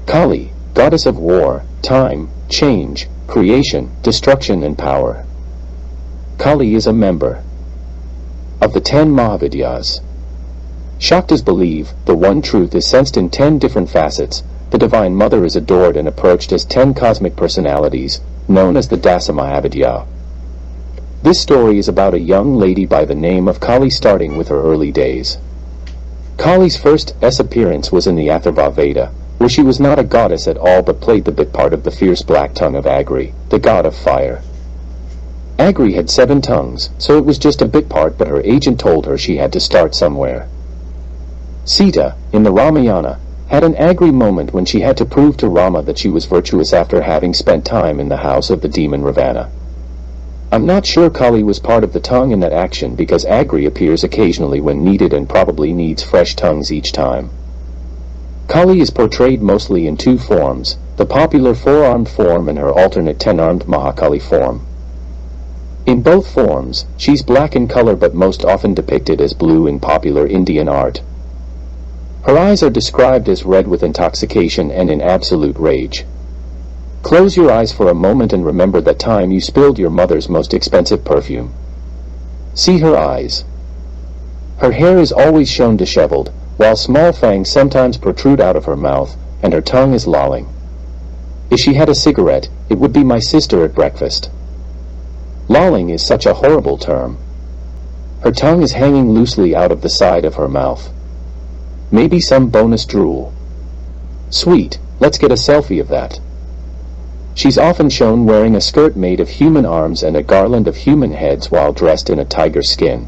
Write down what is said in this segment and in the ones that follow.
Kali, goddess of war, time, change, creation, destruction and power. Kali is a member of the 10 Mahavidyas. Shaktas believe the one truth is sensed in 10 different facets. The Divine Mother is adored and approached as 10 cosmic personalities, known as the Dasa Mahavidya. This story is about a young lady by the name of Kali starting with her early days. Kali's first appearance was in the Atharva Veda, where she was not a goddess at all but played the bit part of the fierce black tongue of Agri, the god of fire. Agri had 7 tongues, so it was just a bit part, but her agent told her she had to start somewhere. Sita, in the Ramayana, had an Agri moment when she had to prove to Rama that she was virtuous after having spent time in the house of the demon Ravana. I'm not sure Kali was part of the tongue in that action because Agri appears occasionally when needed and probably needs fresh tongues each time. Kali is portrayed mostly in 2 forms, the popular 4-armed form and her alternate 10-armed Mahakali form. In both forms, she's black in color but most often depicted as blue in popular Indian art. Her eyes are described as red with intoxication and in absolute rage. Close your eyes for a moment and remember that time you spilled your mother's most expensive perfume. See her eyes. Her hair is always shown disheveled, while small fangs sometimes protrude out of her mouth, and her tongue is lolling. If she had a cigarette, it would be my sister at breakfast. Lolling is such a horrible term. Her tongue is hanging loosely out of the side of her mouth. Maybe some bonus drool. Sweet, let's get a selfie of that. She's often shown wearing a skirt made of human arms and a garland of human heads while dressed in a tiger skin.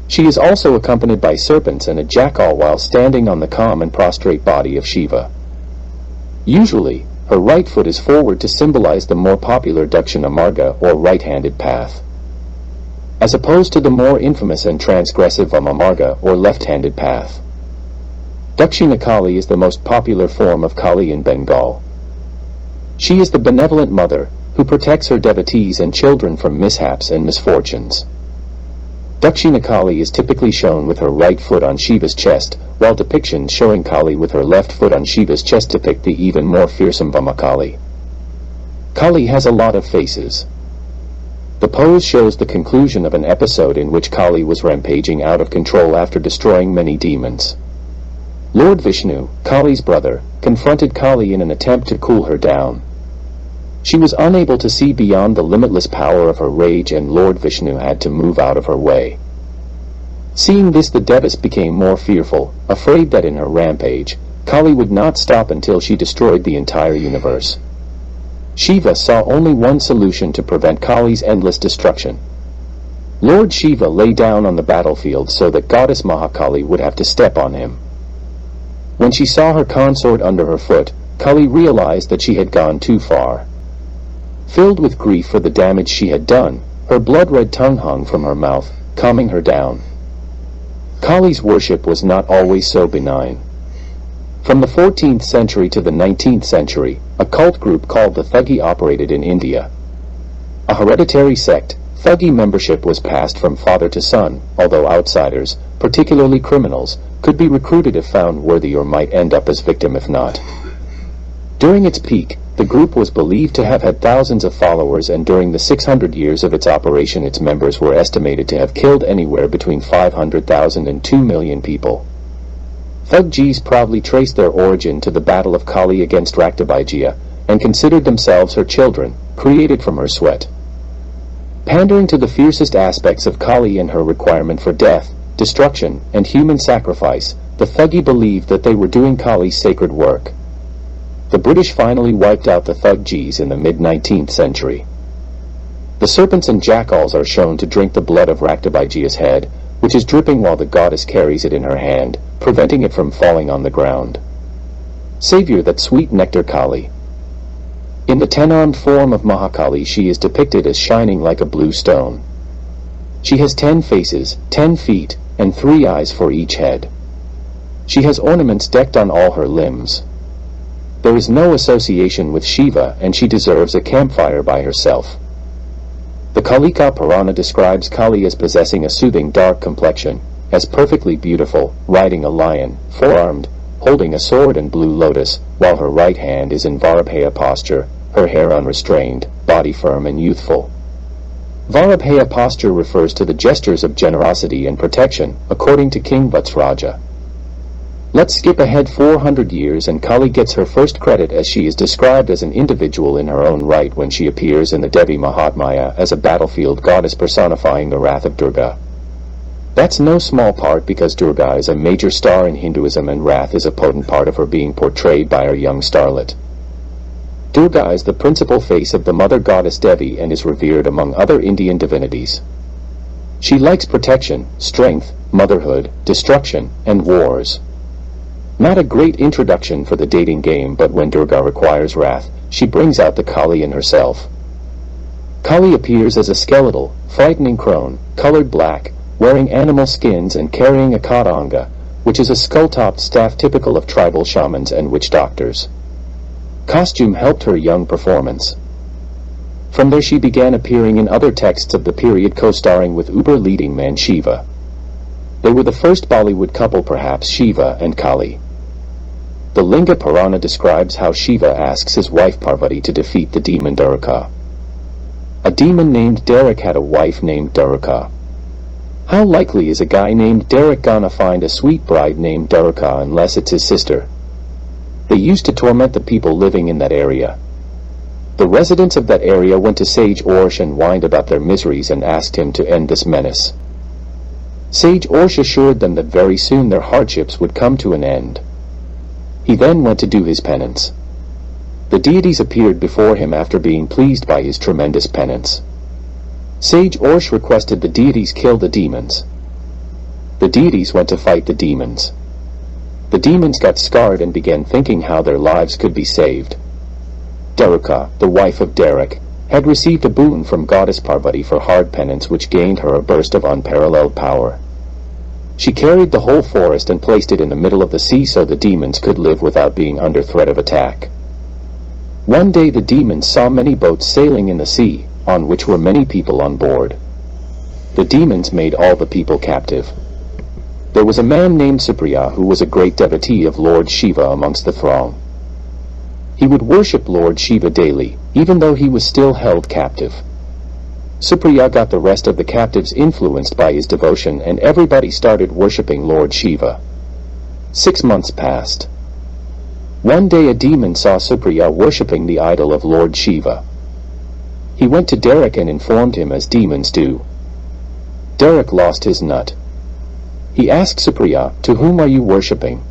She is also accompanied by serpents and a jackal while standing on the calm and prostrate body of Shiva. Usually, her right foot is forward to symbolize the more popular Dakshina Marga or right-handed path, as opposed to the more infamous and transgressive Vama Marga or left-handed path. Dakshina Kali is the most popular form of Kali in Bengal. She is the benevolent mother, who protects her devotees and children from mishaps and misfortunes. Dakshina Kali is typically shown with her right foot on Shiva's chest, while depictions showing Kali with her left foot on Shiva's chest depict the even more fearsome Vamakali. Kali has a lot of faces. The pose shows the conclusion of an episode in which Kali was rampaging out of control after destroying many demons. Lord Vishnu, Kali's brother, confronted Kali in an attempt to cool her down. She was unable to see beyond the limitless power of her rage and Lord Vishnu had to move out of her way. Seeing this, the Devas became more fearful, afraid that in her rampage, Kali would not stop until she destroyed the entire universe. Shiva saw only one solution to prevent Kali's endless destruction. Lord Shiva lay down on the battlefield so that Goddess Mahakali would have to step on him. When she saw her consort under her foot, Kali realized that she had gone too far. Filled with grief for the damage she had done, her blood-red tongue hung from her mouth, calming her down. Kali's worship was not always so benign. From the 14th century to the 19th century, a cult group called the Thuggee operated in India. A hereditary sect, Thuggee membership was passed from father to son, although outsiders, particularly criminals, could be recruited if found worthy or might end up as victim if not. During its peak, the group was believed to have had thousands of followers, and during the 600 years of its operation its members were estimated to have killed anywhere between 500,000 and 2 million people. Thuggees proudly traced their origin to the battle of Kali against Raktabijaya, and considered themselves her children, created from her sweat. Pandering to the fiercest aspects of Kali and her requirement for death, destruction, and human sacrifice, the Thuggee believed that they were doing Kali's sacred work. The British finally wiped out the Thuggees in the mid-19th century. The serpents and jackals are shown to drink the blood of Raktabijaya's head, which is dripping while the goddess carries it in her hand, preventing it from falling on the ground. Savior that sweet nectar Kali. In the 10-armed form of Mahakali she is depicted as shining like a blue stone. She has 10 faces, 10 feet, and 3 eyes for each head. She has ornaments decked on all her limbs. There is no association with Shiva, and she deserves a campfire by herself. The Kalika Purana describes Kali as possessing a soothing dark complexion, as perfectly beautiful, riding a lion, 4-armed, holding a sword and blue lotus, while her right hand is in Varapeya posture, her hair unrestrained, body firm and youthful. Varapeya posture refers to the gestures of generosity and protection, according to King Vatsraja. Let's skip ahead 400 years and Kali gets her first credit, as she is described as an individual in her own right when she appears in the Devi Mahatmya as a battlefield goddess personifying the wrath of Durga. That's no small part because Durga is a major star in Hinduism and wrath is a potent part of her being portrayed by our young starlet. Durga is the principal face of the mother goddess Devi and is revered among other Indian divinities. She likes protection, strength, motherhood, destruction, and wars. Not a great introduction for the dating game, but when Durga requires wrath, she brings out the Kali in herself. Kali appears as a skeletal, frightening crone, colored black, wearing animal skins and carrying a kadanga, which is a skull-topped staff typical of tribal shamans and witch doctors. Costume helped her young performance. From there she began appearing in other texts of the period, co-starring with uber-leading man Shiva. They were the first Bollywood couple, perhaps Shiva and Kali. The Linga Purana describes how Shiva asks his wife Parvati to defeat the demon Daraka. A demon named Derek had a wife named Daraka. How likely is a guy named Derek gonna find a sweet bride named Daraka unless it's his sister? They used to torment the people living in that area. The residents of that area went to Sage Orsh and whined about their miseries and asked him to end this menace. Sage Orsh assured them that very soon their hardships would come to an end. He then went to do his penance. The deities appeared before him after being pleased by his tremendous penance. Sage Orsh requested the deities kill the demons. The deities went to fight the demons. The demons got scarred and began thinking how their lives could be saved. Daruka, the wife of Derek, had received a boon from goddess Parvati for hard penance, which gained her a burst of unparalleled power. She carried the whole forest and placed it in the middle of the sea so the demons could live without being under threat of attack. One day the demons saw many boats sailing in the sea, on which were many people on board. The demons made all the people captive. There was a man named Supriya who was a great devotee of Lord Shiva amongst the throng. He would worship Lord Shiva daily, even though he was still held captive. Supriya got the rest of the captives influenced by his devotion, and everybody started worshipping Lord Shiva. 6 months passed. One day a demon saw Supriya worshipping the idol of Lord Shiva. He went to Derek and informed him, as demons do. Derek lost his nut. He asked Supriya, "To whom are you worshipping?"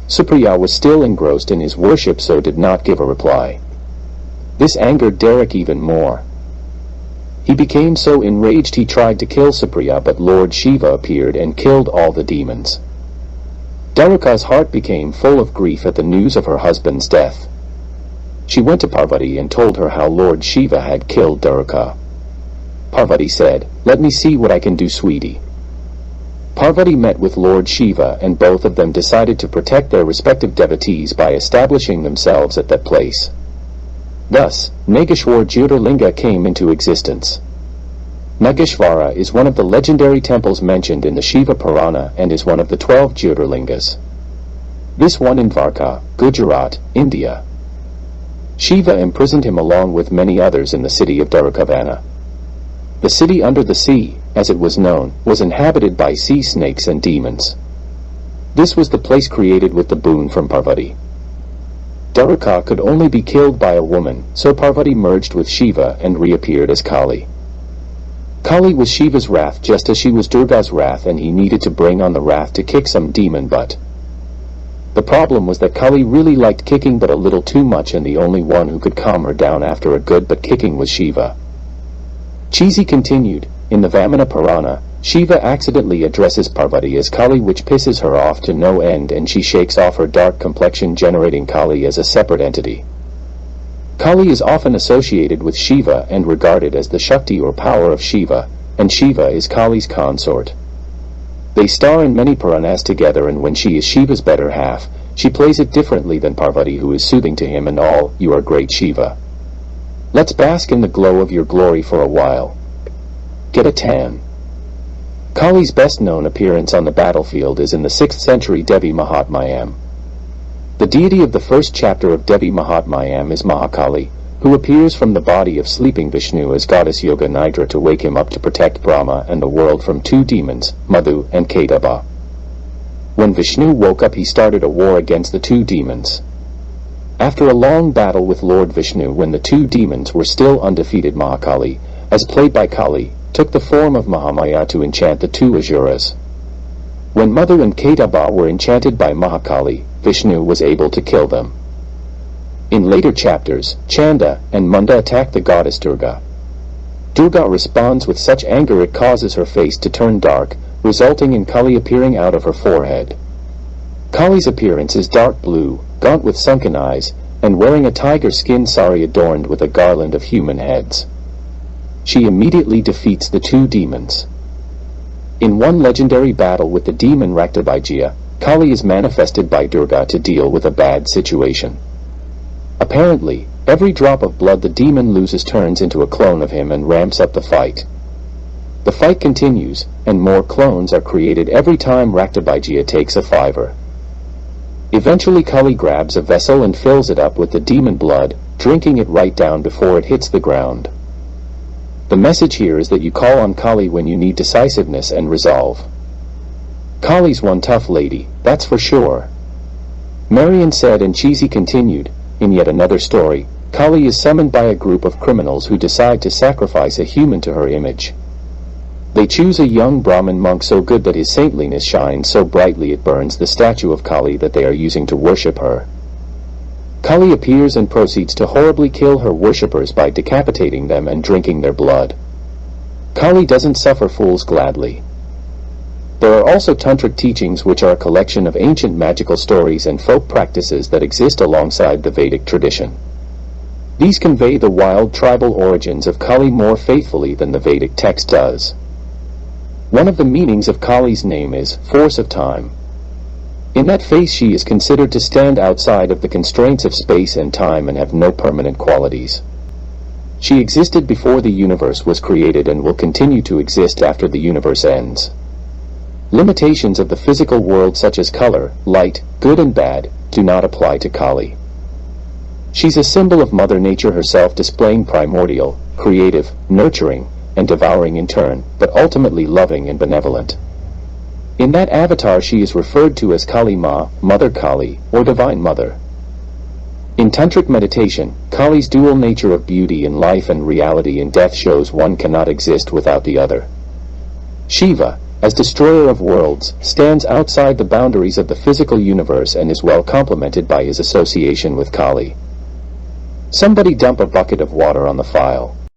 Supriya was still engrossed in his worship, so did not give a reply. This angered Derek even more. He became so enraged he tried to kill Supriya, but Lord Shiva appeared and killed all the demons. Daruka's heart became full of grief at the news of her husband's death. She went to Parvati and told her how Lord Shiva had killed Daruka. Parvati said, "Let me see what I can do, sweetie." Parvati met with Lord Shiva, and both of them decided to protect their respective devotees by establishing themselves at that place. Thus, Nageshwar Jyotirlinga came into existence. Nageshwara is one of the legendary temples mentioned in the Shiva Purana and is one of the 12 Jyotirlingas. This one in Dwarka, Gujarat, India. Shiva imprisoned him along with many others in the city of Dwarkavana. The city under the sea, as it was known, was inhabited by sea snakes and demons. This was the place created with the boon from Parvati. Daruka could only be killed by a woman, so Parvati merged with Shiva and reappeared as Kali. Kali was Shiva's wrath just as she was Durga's wrath, and he needed to bring on the wrath to kick some demon butt. The problem was that Kali really liked kicking, but a little too much, and the only one who could calm her down after a good but kicking was Shiva. Cheesy continued, in the Vamana Purana, Shiva accidentally addresses Parvati as Kali, which pisses her off to no end, and she shakes off her dark complexion, generating Kali as a separate entity. Kali is often associated with Shiva and regarded as the Shakti or power of Shiva, and Shiva is Kali's consort. They star in many Puranas together, and when she is Shiva's better half, she plays it differently than Parvati, who is soothing to him and all, "You are great, Shiva. Let's bask in the glow of your glory for a while. Get a tan." Kali's best-known appearance on the battlefield is in the 6th century Devi Mahatmyam. The deity of the first chapter of Devi Mahatmayam is Mahakali, who appears from the body of sleeping Vishnu as goddess Yoga Nidra to wake him up to protect Brahma and the world from two demons, Madhu and Kedava. When Vishnu woke up, he started a war against the two demons. After a long battle with Lord Vishnu, when the two demons were still undefeated, Mahakali, as played by Kali, took the form of Mahamaya to enchant the two Asuras. When Madhu and Kedava were enchanted by Mahakali, Vishnu was able to kill them. In later chapters, Chanda and Munda attack the goddess Durga. Durga responds with such anger it causes her face to turn dark, resulting in Kali appearing out of her forehead. Kali's appearance is dark blue, gaunt with sunken eyes, and wearing a tiger skin sari adorned with a garland of human heads. She immediately defeats the two demons. In one legendary battle with the demon Raktabhijaya, Kali is manifested by Durga to deal with a bad situation. Apparently, every drop of blood the demon loses turns into a clone of him and ramps up the fight. The fight continues, and more clones are created every time Raktabhijaya takes a fiver. Eventually Kali grabs a vessel and fills it up with the demon blood, drinking it right down before it hits the ground. The message here is that you call on Kali when you need decisiveness and resolve. Kali's one tough lady, that's for sure. Marion said, and Cheesy continued, in yet another story, Kali is summoned by a group of criminals who decide to sacrifice a human to her image. They choose a young Brahmin monk so good that his saintliness shines so brightly it burns the statue of Kali that they are using to worship her. Kali appears and proceeds to horribly kill her worshippers by decapitating them and drinking their blood. Kali doesn't suffer fools gladly. There are also tantric teachings, which are a collection of ancient magical stories and folk practices that exist alongside the Vedic tradition. These convey the wild tribal origins of Kali more faithfully than the Vedic text does. One of the meanings of Kali's name is force of time. In that phase she is considered to stand outside of the constraints of space and time and have no permanent qualities. She existed before the universe was created and will continue to exist after the universe ends. Limitations of the physical world such as color, light, good and bad, do not apply to Kali. She's a symbol of Mother Nature herself, displaying primordial, creative, nurturing, and devouring in turn, but ultimately loving and benevolent. In that avatar she is referred to as Kali Ma, Mother Kali, or Divine Mother. In tantric meditation, Kali's dual nature of beauty in life and reality in death shows one cannot exist without the other. Shiva, as destroyer of worlds, stands outside the boundaries of the physical universe and is well complemented by his association with Kali. Somebody dump a bucket of water on the file.